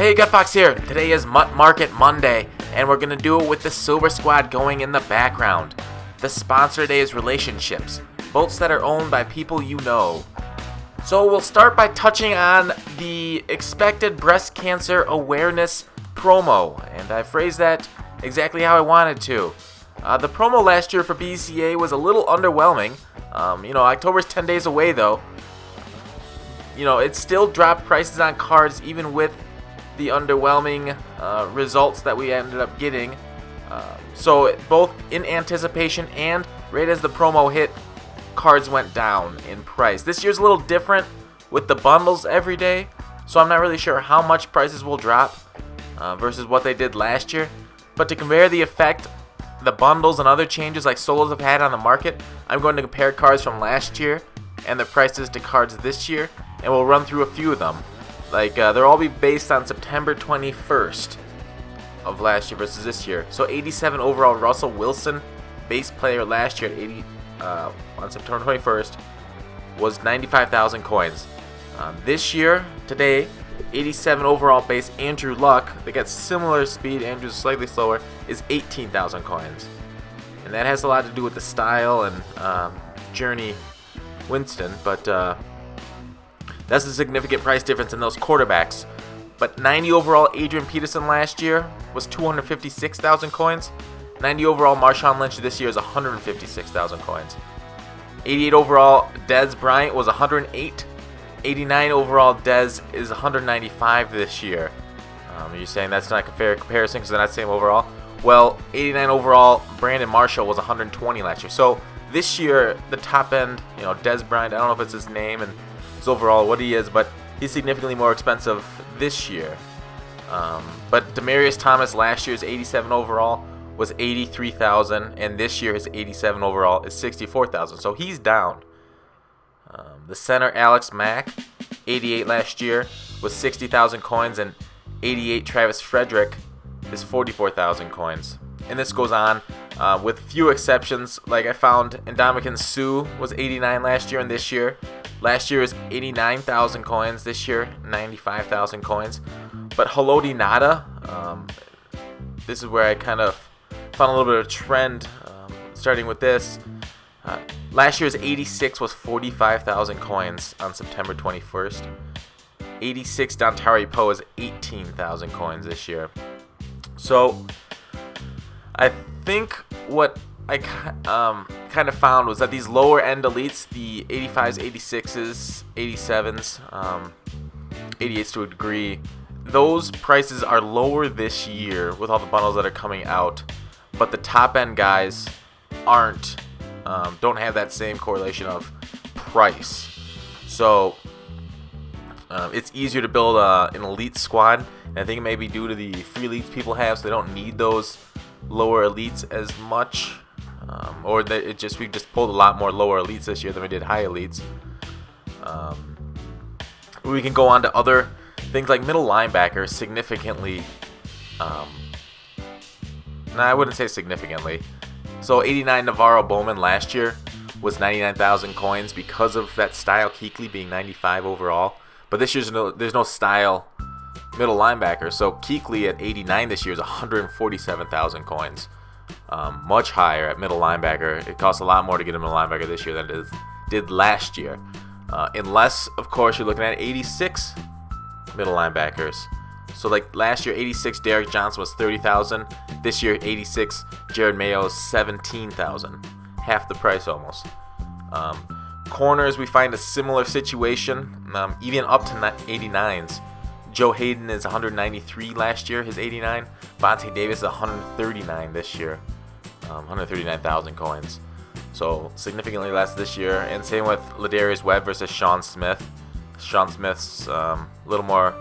Hey, GutFoxx here. Today is MUT Market Monday, and we're going to do it with the Silver Squad going in the background. The sponsor today is relationships, boats that are owned by people you know. So we'll start by touching on the expected breast cancer awareness promo, and I phrased that exactly how I wanted to. The promo last year for BCA was a little underwhelming. October's 10 days away though. It still dropped prices on cards even with the underwhelming results that we ended up getting. So both in anticipation and right as the promo hit, cards went down in price. This year's a little different with the bundles every day, so I'm not really sure how much prices will drop versus what they did last year. But to compare the effect the bundles and other changes like solos have had on the market, I'm going to compare cards from last year and the prices to cards this year, and we'll run through a few of them. They'll all be based on September 21st of last year versus this year. So 87 overall Russell Wilson, base player last year at on September 21st, was 95,000 coins. This year, today, 87 overall base Andrew Luck, they got similar speed, Andrew's slightly slower, is 18,000 coins. And that has a lot to do with the style and Journey Winston, but that's a significant price difference in those quarterbacks. But 90 overall Adrian Peterson last year was 256,000 coins. 90 overall Marshawn Lynch this year is 156,000 coins. 88 overall Dez Bryant was 108. 89 overall Dez is 195 this year. You're saying that's not a fair comparison because they're not the same overall? Well, 89 overall Brandon Marshall was 120 last year. So this year, the top end, Dez Bryant, I don't know if it's his name and his overall what he is, but he's significantly more expensive this year. But Demaryius Thomas last year's 87 overall was 83,000, and this year his 87 overall is 64,000. So he's down. The center Alex Mack, 88 last year, was 60,000 coins, and 88 Travis Frederick is 44,000 coins. And this goes on with few exceptions. Like I found Ndamukong Suh was 89 last year, and this year. Last year was 89,000 coins. This year, 95,000 coins. But Haloti Ngata, this is where I kind of found a little bit of a trend starting with this. Last year's 86 was 45,000 coins on September 21st. 86 Dontari Poe is 18,000 coins this year. So I think what I kind of found was that these lower end elites, the 85s, 86s, 87s, 88s to a degree, those prices are lower this year with all the bundles that are coming out, but the top end guys don't have that same correlation of price. So it's easier to build an elite squad, and I think it may be due to the free elites people have, so they don't need those lower elites as much, or that we just pulled a lot more lower elites this year than we did high elites. We can go on to other things like middle linebacker significantly. I wouldn't say significantly. So 89 Navarro Bowman last year was 99,000 coins because of that style Kuechly being 95 overall. But this year's there's no style middle linebacker. So Kuechly at 89 this year is 147,000 coins. Much higher at middle linebacker. It costs a lot more to get a middle linebacker this year than it did last year. Unless, of course, you're looking at 86 middle linebackers. So like last year, 86 Derek Johnson was 30,000. This year, 86 Jared Mayo is 17,000. Half the price almost. Corners, we find a similar situation, even up to 89s. Joe Hayden is 193 last year, his 89. Vontae Davis is 139 this year. 139,000 coins. So significantly less this year. And same with Ladarius Webb versus Sean Smith. Sean Smith's a little more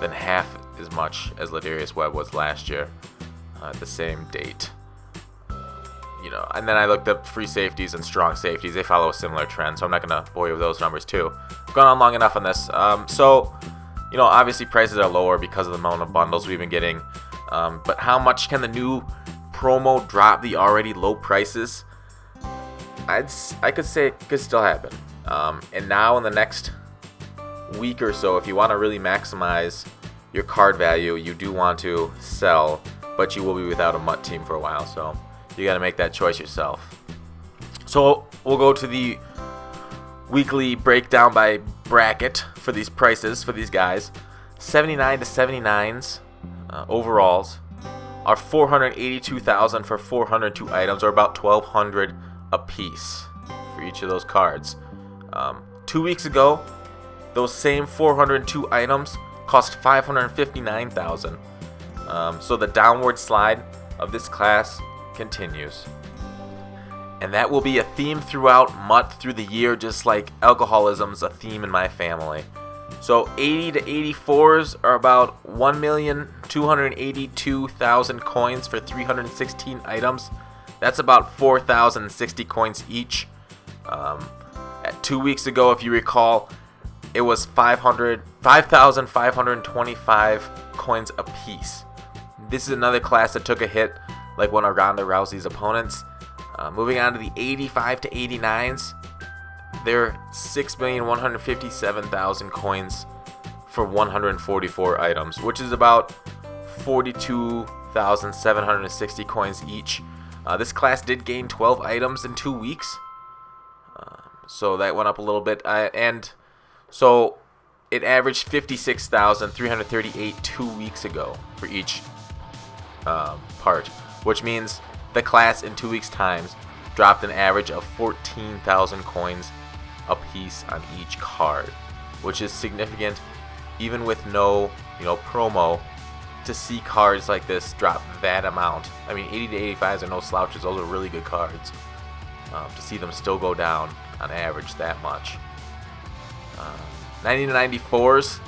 than half as much as Ladarius Webb was last year at the same date. And then I looked up free safeties and strong safeties. They follow a similar trend, so I'm not going to bore you with those numbers too. I've gone on long enough on this. Obviously prices are lower because of the amount of bundles we've been getting. But how much can the new promo drop the already low prices? I could say it could still happen. And now in the next week or so, if you want to really maximize your card value, you do want to sell, but you will be without a MUT team for a while, so you got to make that choice yourself. So we'll go to the weekly breakdown by bracket for these prices for these guys. 79 to 79s overalls are $482,000 for 402 items, or about $1,200 a piece for each of those cards. 2 weeks ago, those same 402 items cost $559,000. So the downward slide of this class continues. And that will be a theme throughout MUT through the year, just like alcoholism's a theme in my family. So 80 to 84s are about 1,282,000 coins for 316 items. That's about 4,060 coins each. 2 weeks ago, if you recall, it was 5,525 coins apiece. This is another class that took a hit, like one of Ronda Rousey's opponents. Moving on to the 85 to 89s, they're 6,157,000 coins for 144 items, which is about 42,760 coins each. This class did gain 12 items in 2 weeks, so that went up a little bit, and so it averaged 56,338 2 weeks ago for each part, which means the class in 2 weeks' time dropped an average of 14,000 coins a piece on each card, which is significant even with no promo. To see cards like this drop that amount, I mean 80 to 85s are no slouches, those are really good cards. To see them still go down on average that much. 90 to 94s,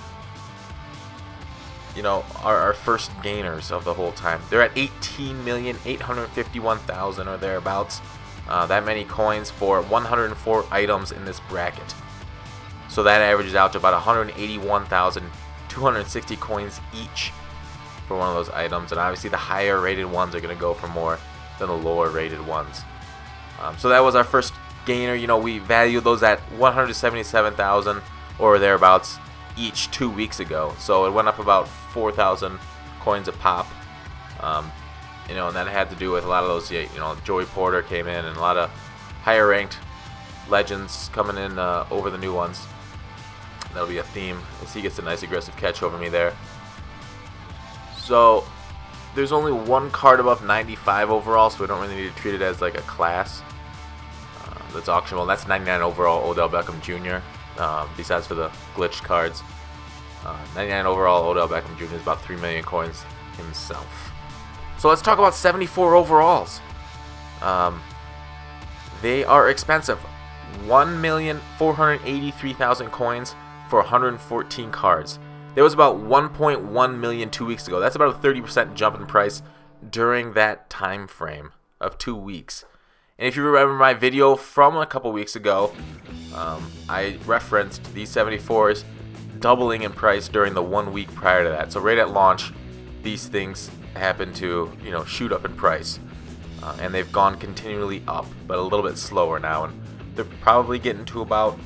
are our first gainers of the whole time. They're at 18,851,000 or thereabouts. That many coins for 104 items in this bracket. So that averages out to about 181,260 coins each for one of those items. And obviously the higher rated ones are going to go for more than the lower rated ones. So that was our first gainer. We valued those at 177,000 or thereabouts each 2 weeks ago. So it went up about 4,000 coins a pop. And that had to do with a lot of those, Joey Porter came in and a lot of higher ranked legends coming in over the new ones. That'll be a theme as he gets a nice aggressive catch over me there. So there's only one card above 95 overall, so we don't really need to treat it as like a class that's auctionable. That's 99 overall Odell Beckham Jr. Besides for the glitched cards. 99 overall Odell Beckham Jr. is about 3 million coins himself. So let's talk about 74 overalls. They are expensive. 1,483,000 coins for 114 cards. There was about 1.1 million 2 weeks ago. That's about a 30% jump in price during that time frame of 2 weeks. And if you remember my video from a couple weeks ago, I referenced these 74s doubling in price during the 1 week prior to that. So right at launch, these things happen to shoot up in price, and they've gone continually up, but a little bit slower now, and they're probably getting to about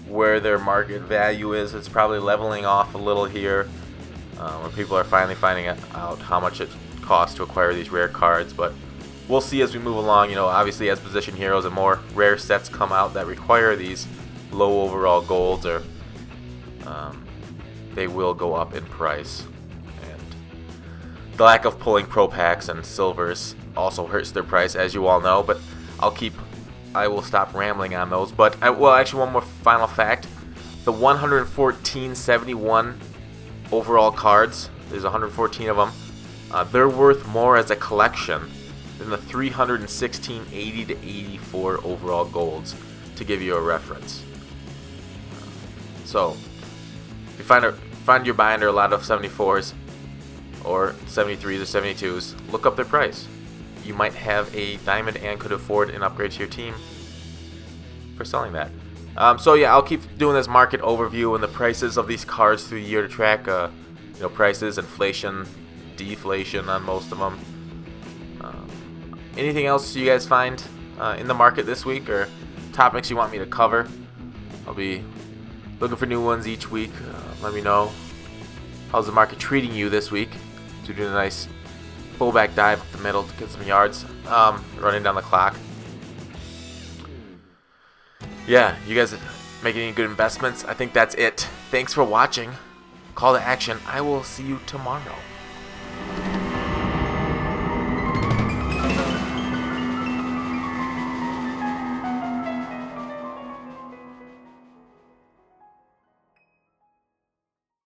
where their market value is. It's probably leveling off a little here, where people are finally finding out how much it costs to acquire these rare cards, but we'll see as we move along. Obviously as position heroes and more rare sets come out that require these low overall golds, or they will go up in price. The lack of pulling pro packs and silvers also hurts their price, as you all know, but I will stop rambling on those. But actually one more final fact. The 114.71 overall cards, there's 114 of them, they're worth more as a collection than the 316 80 to 84 overall golds, to give you a reference. So if you find you're buying a lot of 74s or 73s or 72s, look up their price. You might have a diamond and could afford an upgrade to your team for selling that. So yeah, I'll keep doing this market overview and the prices of these cards through the year to track prices, inflation, deflation on most of them. Anything else you guys find in the market this week, or topics you want me to cover? I'll be looking for new ones each week. Let me know. How's the market treating you this week? So doing a nice fullback dive up the middle to get some yards, running down the clock. Yeah, you guys making any good investments? I think that's it. Thanks for watching. Call to action. I will see you tomorrow.